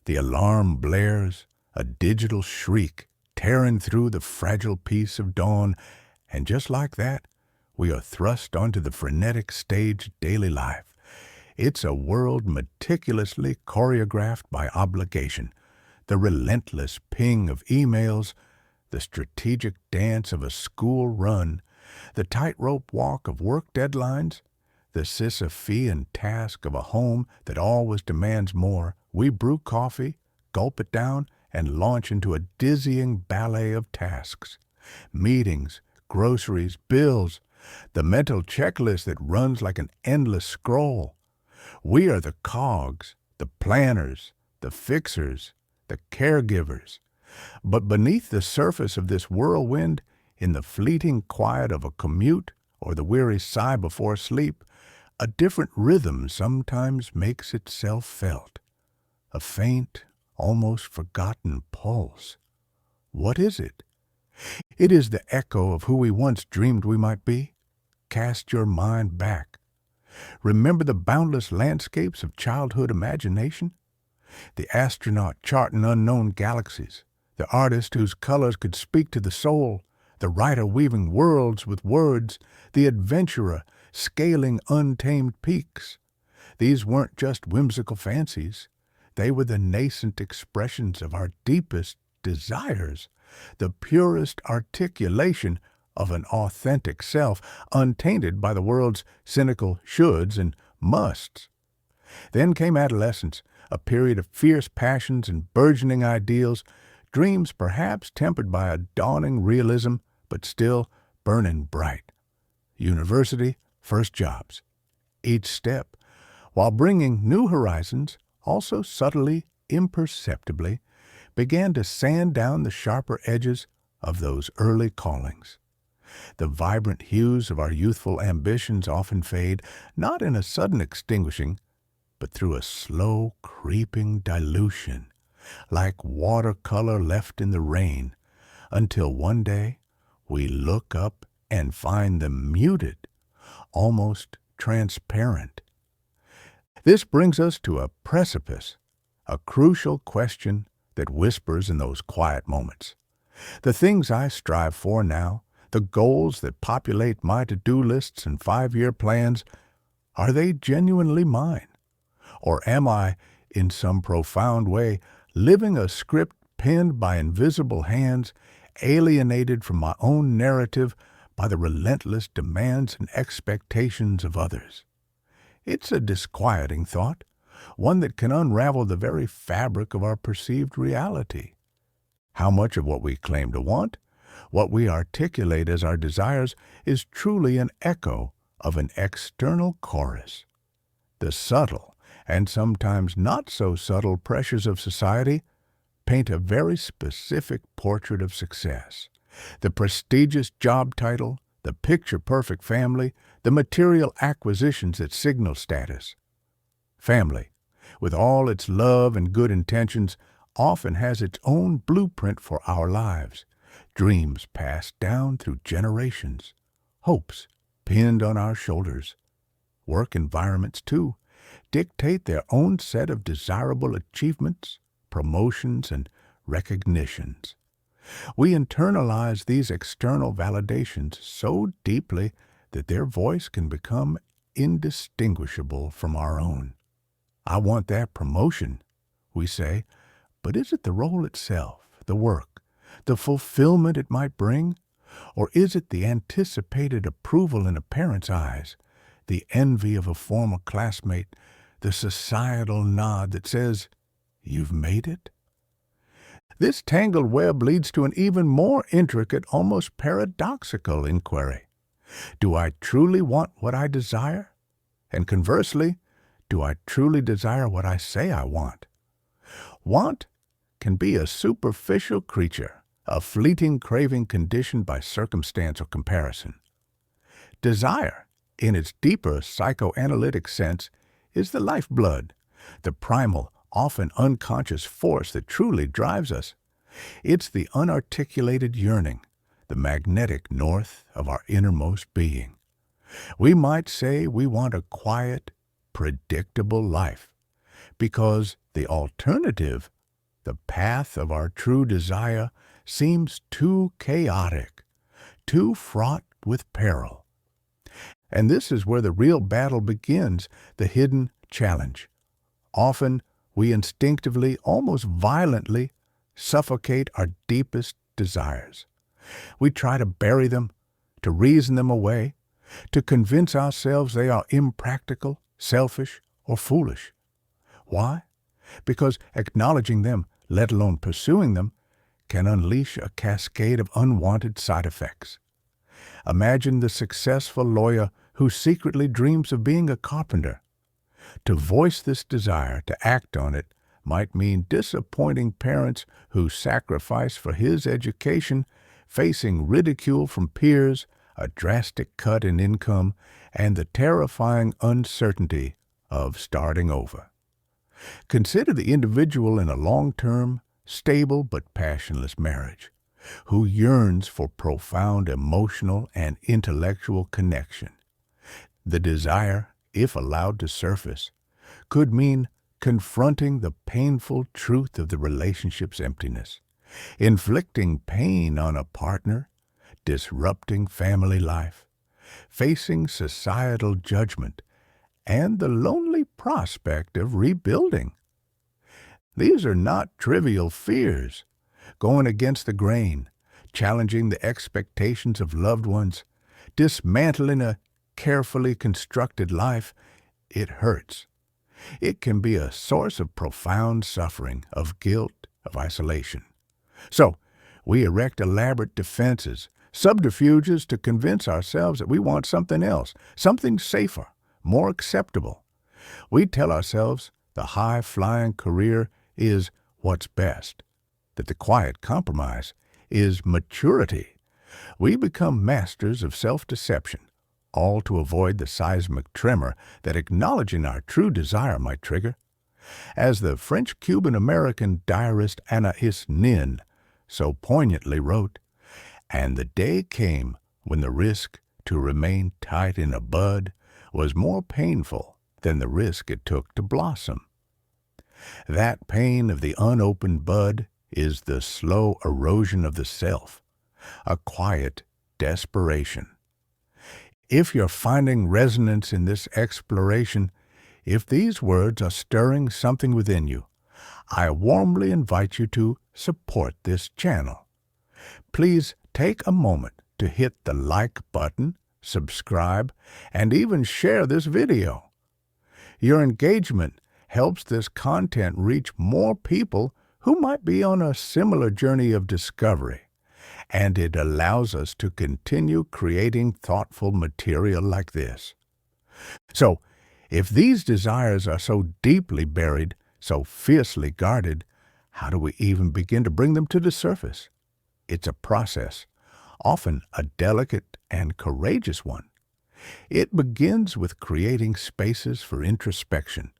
The alarm blares, a digital shriek tearing through the fragile peace of dawn, and just like that, we are thrust onto the frenetic stage of daily life. It's a world meticulously choreographed by obligation, the relentless ping of emails, the strategic dance of a school run, the tightrope walk of work deadlines, the Sisyphean task of a home that always demands more. We brew coffee, gulp it down, and launch into a dizzying ballet of tasks. Meetings, groceries, bills, the mental checklist that runs like an endless scroll. We are the cogs, the planners, the fixers, the caregivers. But beneath the surface of this whirlwind, in the fleeting quiet of a commute or the weary sigh before sleep, a different rhythm sometimes makes itself felt. A faint, almost forgotten pulse. What is it? It is the echo of who we once dreamed we might be. Cast your mind back. Remember the boundless landscapes of childhood imagination? The astronaut charting unknown galaxies, the artist whose colors could speak to the soul, the writer weaving worlds with words, the adventurer scaling untamed peaks. These weren't just whimsical fancies. They were the nascent expressions of our deepest desires, the purest articulation of an authentic self, untainted by the world's cynical shoulds and musts. Then came adolescence, a period of fierce passions and burgeoning ideals, dreams perhaps tempered by a dawning realism, but still burning bright. University, first jobs. Each step, while bringing new horizons, also subtly, imperceptibly, began to sand down the sharper edges of those early callings. The vibrant hues of our youthful ambitions often fade, not in a sudden extinguishing, but through a slow, creeping dilution, like watercolor left in the rain, until one day we look up and find them muted, almost transparent. This brings us to a precipice, a crucial question that whispers in those quiet moments. The things I strive for now, the goals that populate my to-do lists and 5-year plans, are they genuinely mine? Or am I, in some profound way, living a script penned by invisible hands, alienated from my own narrative by the relentless demands and expectations of others? It's a disquieting thought, one that can unravel the very fabric of our perceived reality. How much of what we claim to want, what we articulate as our desires, is truly an echo of an external chorus? The subtle and sometimes not so subtle pressures of society paint a very specific portrait of success. The prestigious job title, the picture-perfect family, the material acquisitions that signal status. Family, with all its love and good intentions, often has its own blueprint for our lives, dreams passed down through generations, hopes pinned on our shoulders. Work environments, too, dictate their own set of desirable achievements, promotions, and recognitions. We internalize these external validations so deeply that their voice can become indistinguishable from our own. I want that promotion, we say, but is it the role itself, the work, the fulfillment it might bring? Or is it the anticipated approval in a parent's eyes, the envy of a former classmate, the societal nod that says, "You've made it"? This tangled web leads to an even more intricate, almost paradoxical inquiry. Do I truly want what I desire? And conversely, do I truly desire what I say I want? Want can be a superficial creature, a fleeting craving conditioned by circumstance or comparison. Desire, in its deeper psychoanalytic sense, is the lifeblood, the primal, often unconscious force that truly drives us. It's the unarticulated yearning, the magnetic north of our innermost being. We might say we want a quiet, predictable life, because the alternative, the path of our true desire, seems too chaotic, too fraught with peril. And this is where the real battle begins, the hidden challenge. Often, we instinctively, almost violently, suffocate our deepest desires. We try to bury them, to reason them away, to convince ourselves they are impractical, selfish, or foolish. Why? Because acknowledging them, let alone pursuing them, can unleash a cascade of unwanted side effects. Imagine the successful lawyer who secretly dreams of being a carpenter. To voice this desire, to act on it, might mean disappointing parents who sacrifice for his education, facing ridicule from peers, a drastic cut in income, and the terrifying uncertainty of starting over. Consider the individual in a long-term, stable but passionless marriage, who yearns for profound emotional and intellectual connection. The desire, if allowed to surface, could mean confronting the painful truth of the relationship's emptiness, inflicting pain on a partner, disrupting family life, facing societal judgment, and the lonely prospect of rebuilding. These are not trivial fears. Going against the grain, challenging the expectations of loved ones, dismantling a carefully constructed life, it hurts. It can be a source of profound suffering, of guilt, of isolation. So, we erect elaborate defenses, subterfuges to convince ourselves that we want something else, something safer, more acceptable. We tell ourselves the high-flying career is what's best, that the quiet compromise is maturity. We become masters of self-deception, all to avoid the seismic tremor that acknowledging our true desire might trigger. As the French-Cuban-American diarist Anaïs Nin so poignantly wrote, "And the day came when the risk to remain tight in a bud was more painful than the risk it took to blossom." That pain of the unopened bud is the slow erosion of the self, a quiet desperation. If you're finding resonance in this exploration, if these words are stirring something within you, I warmly invite you to support this channel. Please take a moment to hit the like button, subscribe, and even share this video. Your engagement helps this content reach more people who might be on a similar journey of discovery, and it allows us to continue creating thoughtful material like this. So, if these desires are so deeply buried, so fiercely guarded, how do we even begin to bring them to the surface? It's a process, often a delicate and courageous one. It begins with creating spaces for introspection,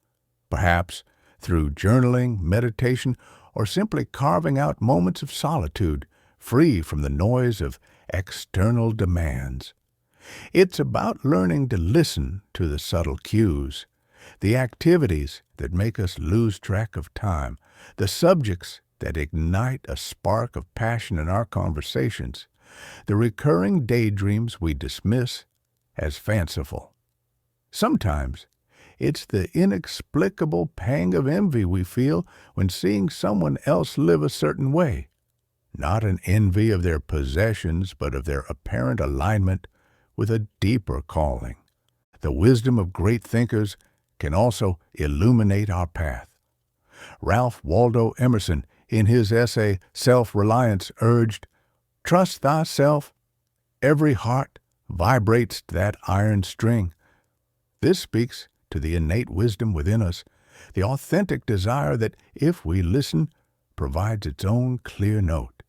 perhaps through journaling, meditation, or simply carving out moments of solitude, free from the noise of external demands. It's about learning to listen to the subtle cues, the activities that make us lose track of time, the subjects that ignite a spark of passion in our conversations, the recurring daydreams we dismiss as fanciful. Sometimes it's the inexplicable pang of envy we feel when seeing someone else live a certain way. Not an envy of their possessions, but of their apparent alignment with a deeper calling. The wisdom of great thinkers can also illuminate our path. Ralph Waldo Emerson, in his essay Self-Reliance, urged, "Trust thyself. Every heart vibrates that iron string." This speaks to the innate wisdom within us, the authentic desire that, if we listen, provides its own clear note.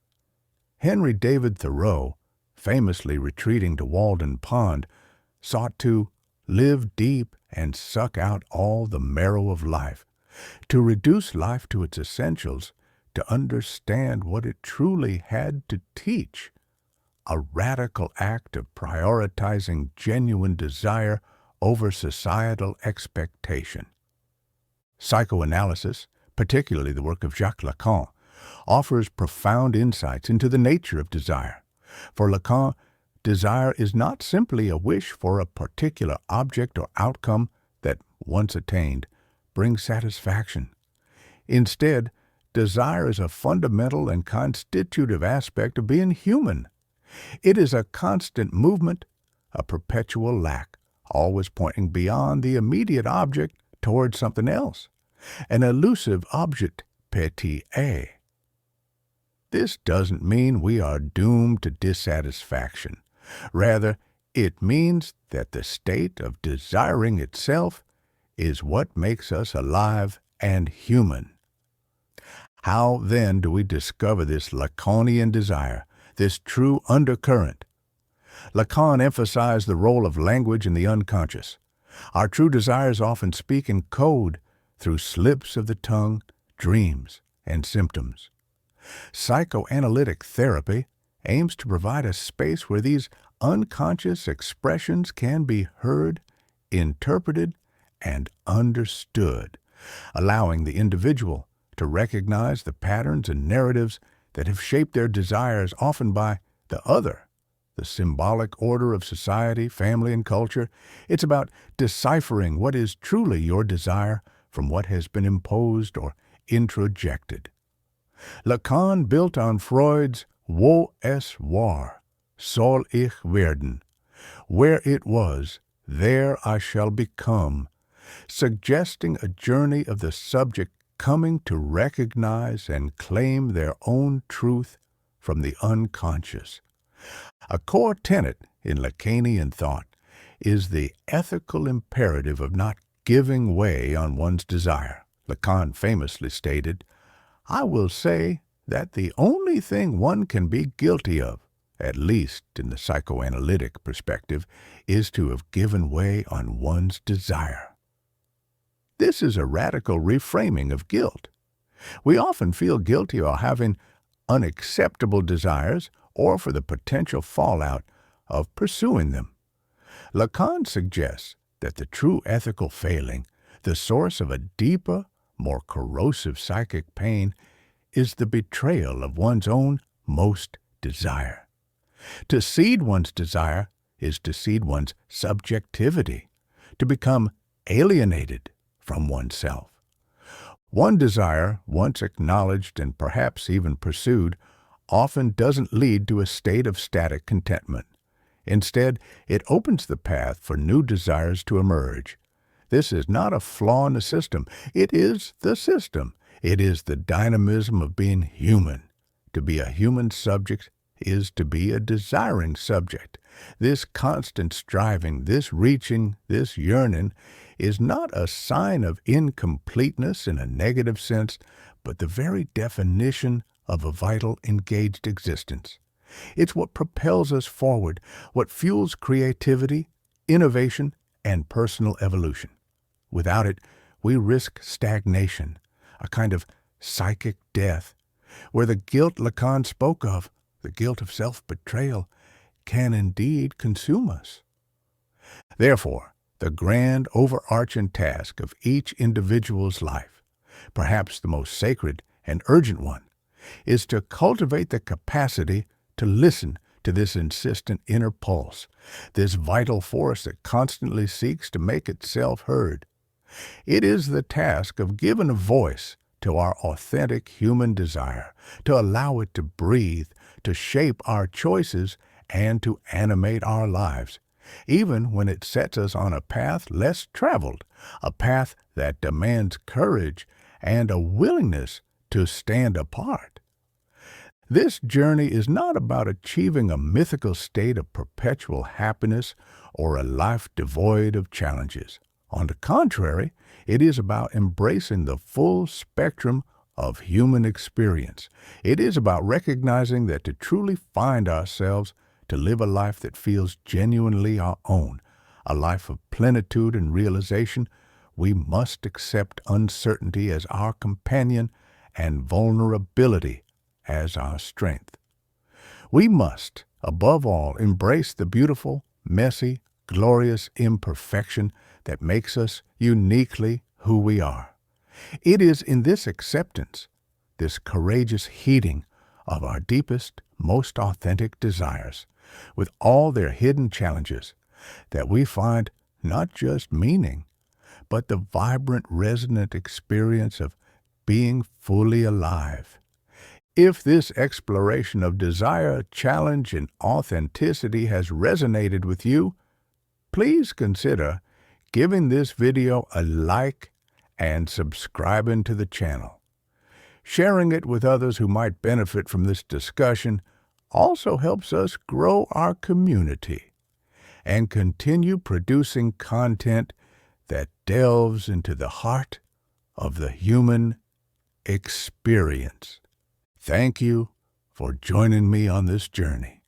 Henry David Thoreau, famously retreating to Walden Pond, sought to live deep and suck out all the marrow of life, to reduce life to its essentials, to understand what it truly had to teach, a radical act of prioritizing genuine desire over societal expectation. Psychoanalysis, particularly the work of Jacques Lacan, offers profound insights into the nature of desire. For Lacan, desire is not simply a wish for a particular object or outcome that, once attained, brings satisfaction. Instead, desire is a fundamental and constitutive aspect of being human. It is a constant movement, a perpetual lack, always pointing beyond the immediate object toward something else, an elusive object petit a. This doesn't mean we are doomed to dissatisfaction. Rather, it means that the state of desiring itself is what makes us alive and human. How, then, do we discover this Lacanian desire, this true undercurrent? Lacan emphasized the role of language in the unconscious. Our true desires often speak in code through slips of the tongue, dreams, and symptoms. Psychoanalytic therapy aims to provide a space where these unconscious expressions can be heard, interpreted, and understood, allowing the individual to recognize the patterns and narratives that have shaped their desires, often by the other, the symbolic order of society, family, and culture. It's about deciphering what is truly your desire from what has been imposed or introjected. Lacan built on Freud's Wo es war, soll ich werden, where it was, there I shall become, suggesting a journey of the subject coming to recognize and claim their own truth from the unconscious. A core tenet in Lacanian thought is the ethical imperative of not giving way on one's desire. Lacan famously stated, "I will say that the only thing one can be guilty of, at least in the psychoanalytic perspective, is to have given way on one's desire." This is a radical reframing of guilt. We often feel guilty of having unacceptable desires or for the potential fallout of pursuing them. Lacan suggests that the true ethical failing, the source of a deeper, more corrosive psychic pain, is the betrayal of one's own most desire. To cede one's desire is to cede one's subjectivity, to become alienated from oneself. One desire, once acknowledged and perhaps even pursued, often doesn't lead to a state of static contentment. Instead, it opens the path for new desires to emerge. This is not a flaw in the system. It is the system. It is the dynamism of being human. To be a human subject is to be a desiring subject. This constant striving, this reaching, this yearning is not a sign of incompleteness in a negative sense, but the very definition of a vital, engaged existence. It's what propels us forward, what fuels creativity, innovation, and personal evolution. Without it, we risk stagnation, a kind of psychic death, where the guilt Lacan spoke of, the guilt of self-betrayal, can indeed consume us. Therefore, the grand overarching task of each individual's life, perhaps the most sacred and urgent one, is to cultivate the capacity to listen to this insistent inner pulse, this vital force that constantly seeks to make itself heard. It is the task of giving a voice to our authentic human desire, to allow it to breathe, to shape our choices, and to animate our lives, even when it sets us on a path less traveled, a path that demands courage and a willingness to stand apart. This journey is not about achieving a mythical state of perpetual happiness or a life devoid of challenges. On the contrary, it is about embracing the full spectrum of human experience. It is about recognizing that to truly find ourselves, to live a life that feels genuinely our own, a life of plenitude and realization, we must accept uncertainty as our companion and vulnerability as our strength. We must, above all, embrace the beautiful, messy, glorious imperfection that makes us uniquely who we are. It is in this acceptance, this courageous heeding of our deepest, most authentic desires, with all their hidden challenges, that we find not just meaning, but the vibrant, resonant experience of being fully alive. If this exploration of desire, challenge, and authenticity has resonated with you, please consider giving this video a like and subscribing to the channel. Sharing it with others who might benefit from this discussion also helps us grow our community and continue producing content that delves into the heart of the human experience. Thank you for joining me on this journey.